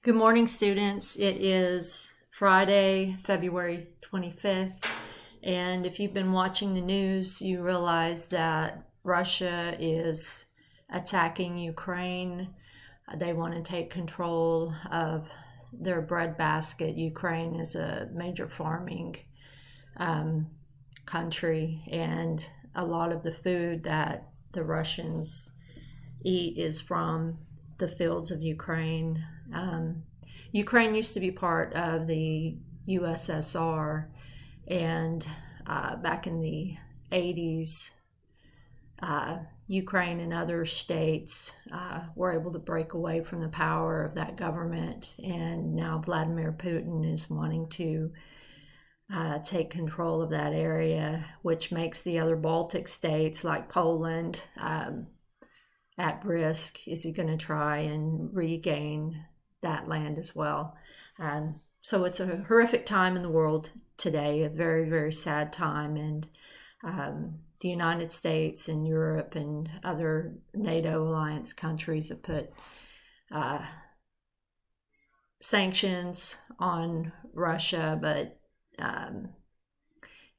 Good morning, students. It is Friday, February 25th, and if you've been watching the news, you realize that Russia is attacking Ukraine. They want to take control of their breadbasket. Ukraine is a major farming country, and a lot of the food that the Russians eat is from the fields of Ukraine. Ukraine used to be part of the USSR, and back in the 80s, Ukraine and other states were able to break away from the power of that government, and now Vladimir Putin is wanting to take control of that area, which makes the other Baltic states like Poland at risk. Is he going to try and regain that land as well? So it's a horrific time in the world today, a very, very sad time. And the United States and Europe and other NATO alliance countries have put sanctions on Russia. But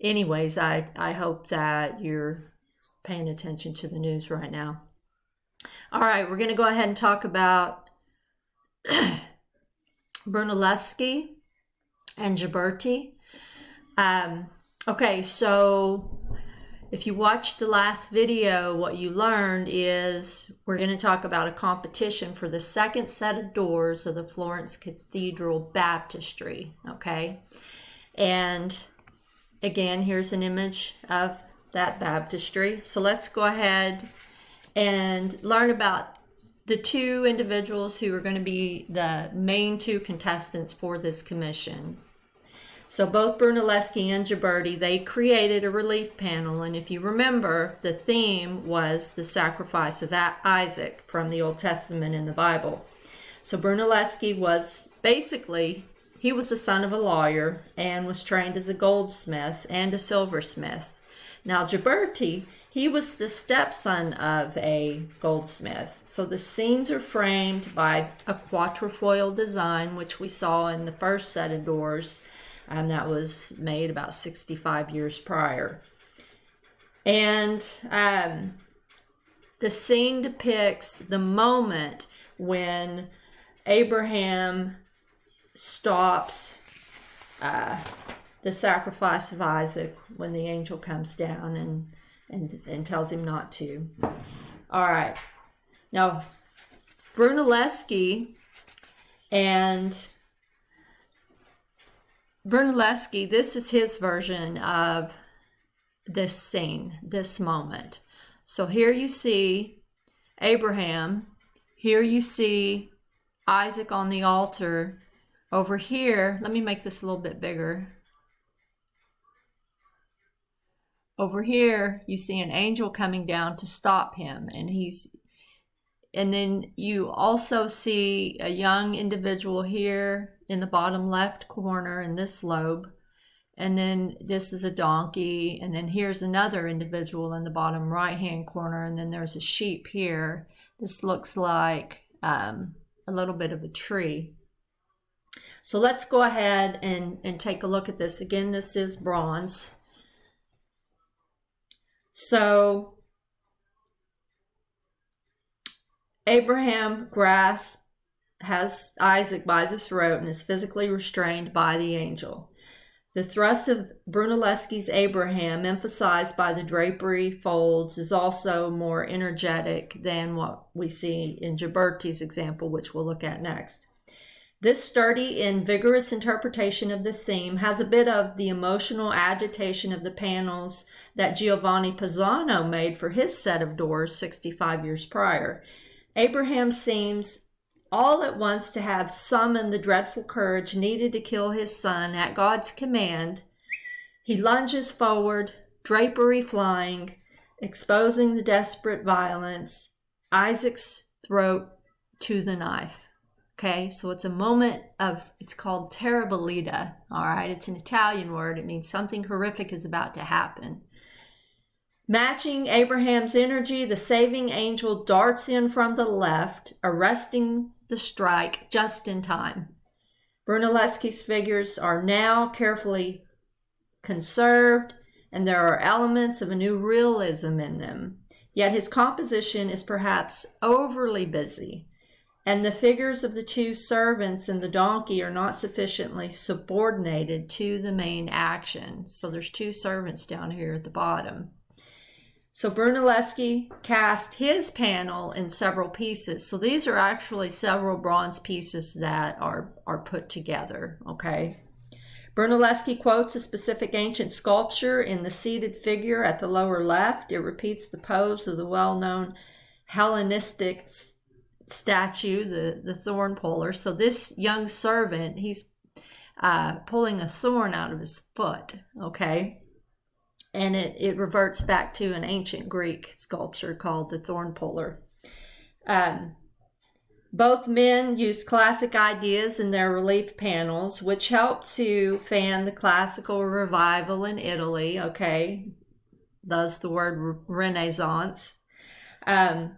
anyways, I hope that you're paying attention to the news right now. All right, we're going to go ahead and talk about Brunelleschi and Gibbons. Okay, so if you watched the last video, what you learned is we're going to talk about a competition for the second set of doors of the Florence Cathedral Baptistry, okay? And again, here's an image of that baptistry. So let's go ahead and learn about the two individuals who are going to be the main two contestants for this commission. So both Brunelleschi and Gibbons, they created a relief panel, and if you remember, the theme was the sacrifice of Isaac from the Old Testament in the Bible. So Brunelleschi was basically, he was the son of a lawyer and was trained as a goldsmith and a silversmith. Now Gibbons, he was the stepson of a goldsmith. So the scenes are framed by a quatrefoil design, which we saw in the first set of doors, that was made about 65 years prior. And the scene depicts the moment when Abraham stops the sacrifice of Isaac, when the angel comes down and tells him not to. All right. Now, Brunelleschi, this is his version of this scene, this moment. So here you see Abraham. Here you see Isaac on the altar. Over here, let me make this a little bit bigger. Over here, you see an angel coming down to stop him, and then you also see a young individual here in the bottom left corner in this lobe, and then this is a donkey, and then here's another individual in the bottom right hand corner, and then there's a sheep here. This looks like a little bit of a tree. So let's go ahead and take a look at this. Again, this is bronze. So Abraham has Isaac by the throat and is physically restrained by the angel. The thrust of Brunelleschi's Abraham, emphasized by the drapery folds, is also more energetic than what we see in Gibbons' example, which we'll look at next. This sturdy and vigorous interpretation of the theme has a bit of the emotional agitation of the panels that Giovanni Pisano made for his set of doors 65 years prior. Abraham seems all at once to have summoned the dreadful courage needed to kill his son at God's command. He lunges forward, drapery flying, exposing the desperate violence, Isaac's throat to the knife. Okay, so it's a moment of, it's called terribilità, all right? It's an Italian word. It means something horrific is about to happen. Matching Abraham's energy, the saving angel darts in from the left, arresting the strike just in time. Brunelleschi's figures are now carefully conserved, and there are elements of a new realism in them. Yet his composition is perhaps overly busy, and the figures of the two servants and the donkey are not sufficiently subordinated to the main action. So there's two servants down here at the bottom. So Brunelleschi cast his panel in several pieces. So these are actually several bronze pieces that are put together, okay? Brunelleschi quotes a specific ancient sculpture in the seated figure at the lower left. It repeats the pose of the well-known Hellenistic statue, the thorn puller. So this young servant, he's pulling a thorn out of his foot, okay? And it reverts back to an ancient Greek sculpture called the thorn puller. Both men used classic ideas in their relief panels, which helped to fan the classical revival in Italy, okay? Thus the word Renaissance, the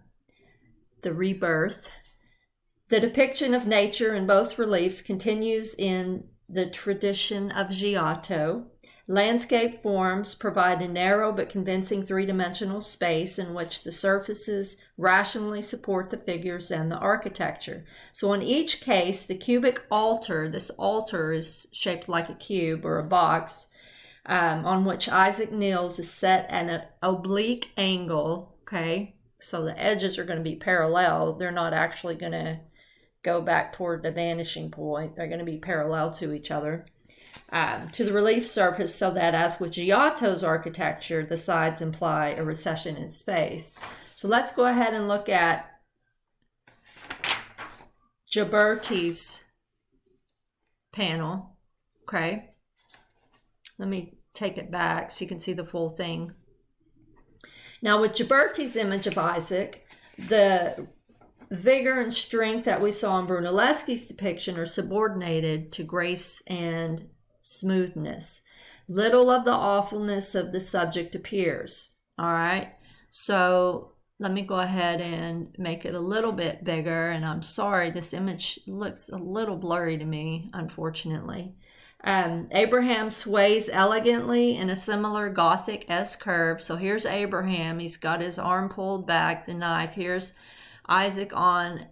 rebirth. The depiction of nature in both reliefs continues in the tradition of Giotto. Landscape forms provide a narrow but convincing three-dimensional space in which the surfaces rationally support the figures and the architecture. So in each case, the cubic altar, this altar is shaped like a cube or a box, on which Isaac kneels, is set at an oblique angle, okay? So the edges are going to be parallel. They're not actually going to go back toward the vanishing point. They're going to be parallel to each other. To the relief surface, so that, as with Giotto's architecture, the sides imply a recession in space. So let's go ahead and look at Gibbons panel. Okay, let me take it back so you can see the full thing. Now with Gibbons' image of Isaac, the vigor and strength that we saw in Brunelleschi's depiction are subordinated to grace and smoothness. Little of the awfulness of the subject appears. All right, so let me go ahead and make it a little bit bigger, and I'm sorry, this image looks a little blurry to me, unfortunately. Abraham sways elegantly in a similar Gothic S curve. So here's Abraham, he's got his arm pulled back, the knife. Here's Isaac on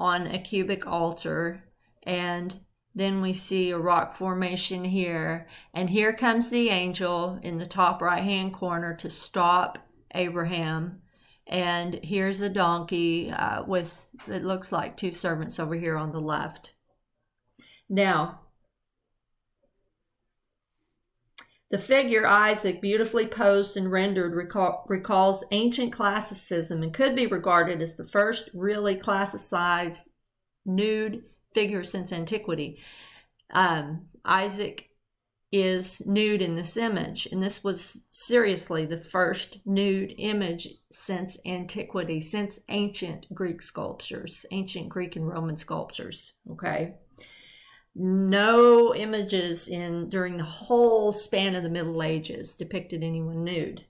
a cubic altar, and then we see a rock formation here, and here comes the angel in the top right hand corner to stop Abraham, and here's a donkey with, it looks like, two servants over here on the left. Now the figure Isaac, beautifully posed and rendered, recalls ancient classicism and could be regarded as the first really classicized nude figure since antiquity. Isaac is nude in this image, and this was seriously the first nude image since antiquity, since ancient Greek sculptures, ancient Greek and Roman sculptures, okay? No images during the whole span of the Middle Ages depicted anyone nude.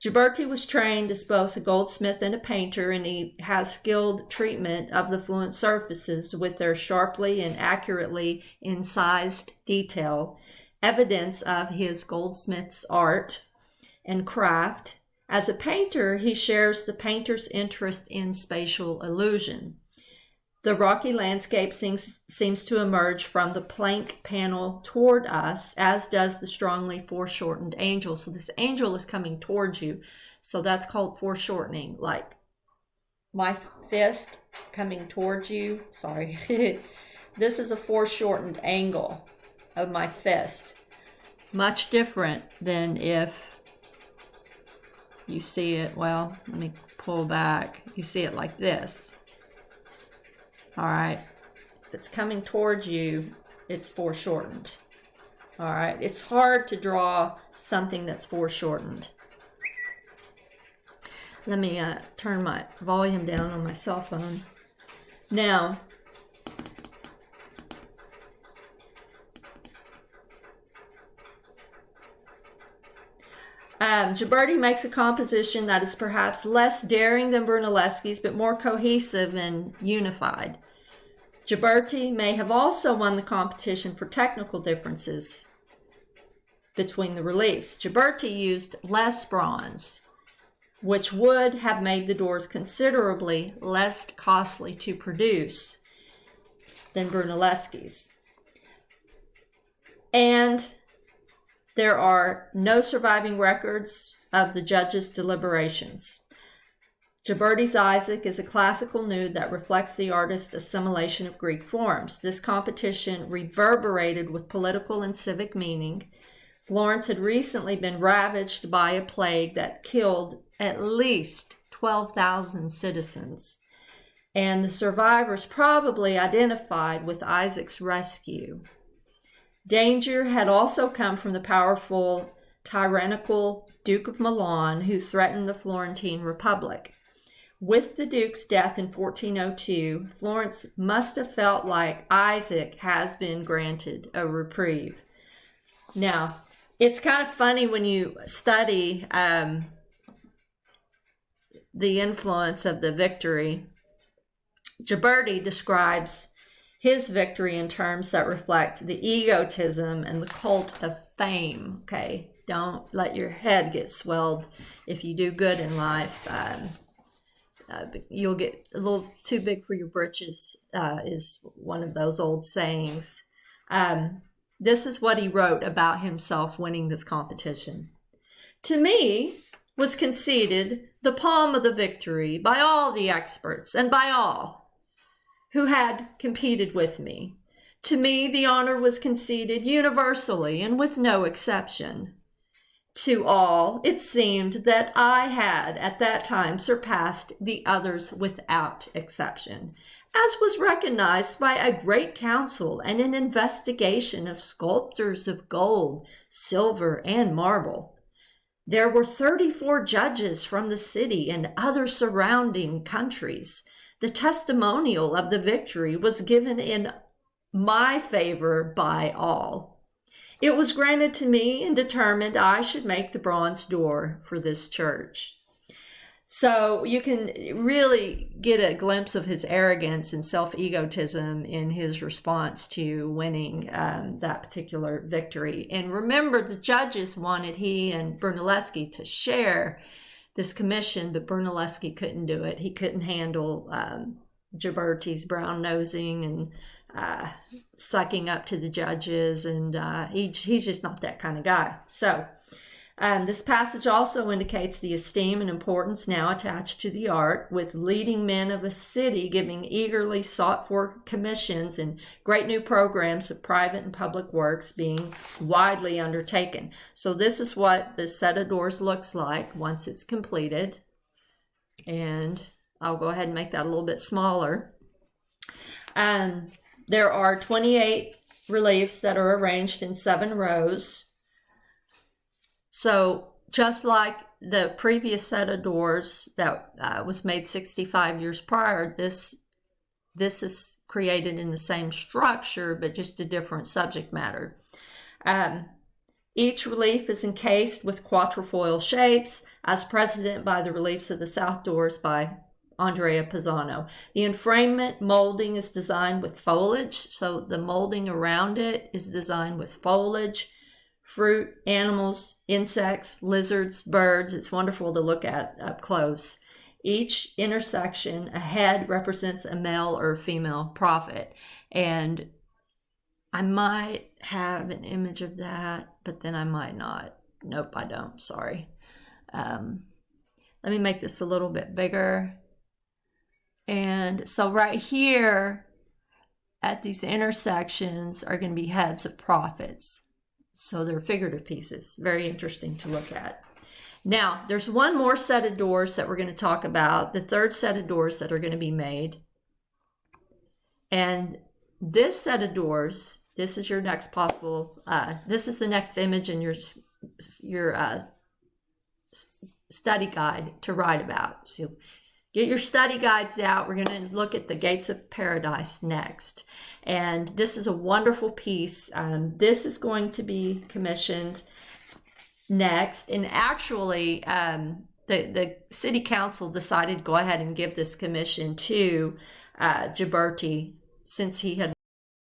Gibbons was trained as both a goldsmith and a painter, and he has skilled treatment of the fluent surfaces with their sharply and accurately incised detail, evidence of his goldsmith's art and craft. As a painter, he shares the painter's interest in spatial illusion. The rocky landscape seems to emerge from the plank panel toward us, as does the strongly foreshortened angel. So this angel is coming towards you. So that's called foreshortening, like my fist coming towards you. Sorry. This is a foreshortened angle of my fist. Much different than if you see it, well, let me pull back. You see it like this. All right, if it's coming towards you, it's foreshortened. All right, it's hard to draw something that's foreshortened. Let me turn my volume down on my cell phone. Now, Giberti makes a composition that is perhaps less daring than Brunelleschi's, but more cohesive and unified. Giberti may have also won the competition for technical differences between the reliefs. Giberti used less bronze, which would have made the doors considerably less costly to produce than Brunelleschi's. And there are no surviving records of the judges' deliberations. Giberti's Isaac is a classical nude that reflects the artist's assimilation of Greek forms. This competition reverberated with political and civic meaning. Florence had recently been ravaged by a plague that killed at least 12,000 citizens, and the survivors probably identified with Isaac's rescue. Danger had also come from the powerful, tyrannical Duke of Milan, who threatened the Florentine Republic. With the Duke's death in 1402, Florence must have felt like Isaac has been granted a reprieve. Now, it's kind of funny when you study the influence of the victory. Giberti describes his victory in terms that reflect the egotism and the cult of fame. Okay, don't let your head get swelled if you do good in life. You'll get a little too big for your britches, is one of those old sayings. This is what he wrote about himself winning this competition. To me was conceded the palm of the victory by all the experts and by all who had competed with me. To me, the honor was conceded universally and with no exception. To all, it seemed that I had at that time surpassed the others without exception, as was recognized by a great council and an investigation of sculptors of gold, silver, and marble. There were 34 judges from the city and other surrounding countries. The testimonial of the victory was given in my favor by all. It was granted to me and determined I should make the bronze door for this church. So you can really get a glimpse of his arrogance and self-egotism in his response to winning that particular victory. And remember, the judges wanted he and Brunelleschi to share this commission, but Brunelleschi couldn't do it. He couldn't handle Giberti's brown nosing and sucking up to the judges, and he's just not that kind of guy. So this passage also indicates the esteem and importance now attached to the art, with leading men of a city giving eagerly sought for commissions and great new programs of private and public works being widely undertaken. So this is what the set of doors looks like once it's completed. And I'll go ahead and make that a little bit smaller. There are 28 reliefs that are arranged in 7 rows. So just like the previous set of doors that was made 65 years prior, this is created in the same structure, but just a different subject matter. Each relief is encased with quatrefoil shapes, as precedent by the reliefs of the south doors by Andrea Pisano. The enframement molding is designed with foliage, so the molding around it is designed with foliage, fruit, animals, insects, lizards, birds. It's wonderful to look at up close. Each intersection, a head represents a male or female prophet. And I might have an image of that, but then I might not. Nope, I don't. Sorry. Let me make this a little bit bigger. And so right here at these intersections are going to be heads of prophets. So they're figurative pieces. Very interesting to look at. Now, there's one more set of doors that we're going to talk about, the third set of doors that are going to be made. And this set of doors, this is your next possible, this is the next image in your study guide to write about. So get your study guides out. We're going to look at the Gates of Paradise next. And this is a wonderful piece. This is going to be commissioned next. And actually, the city council decided to go ahead and give this commission to Ghiberti, since he had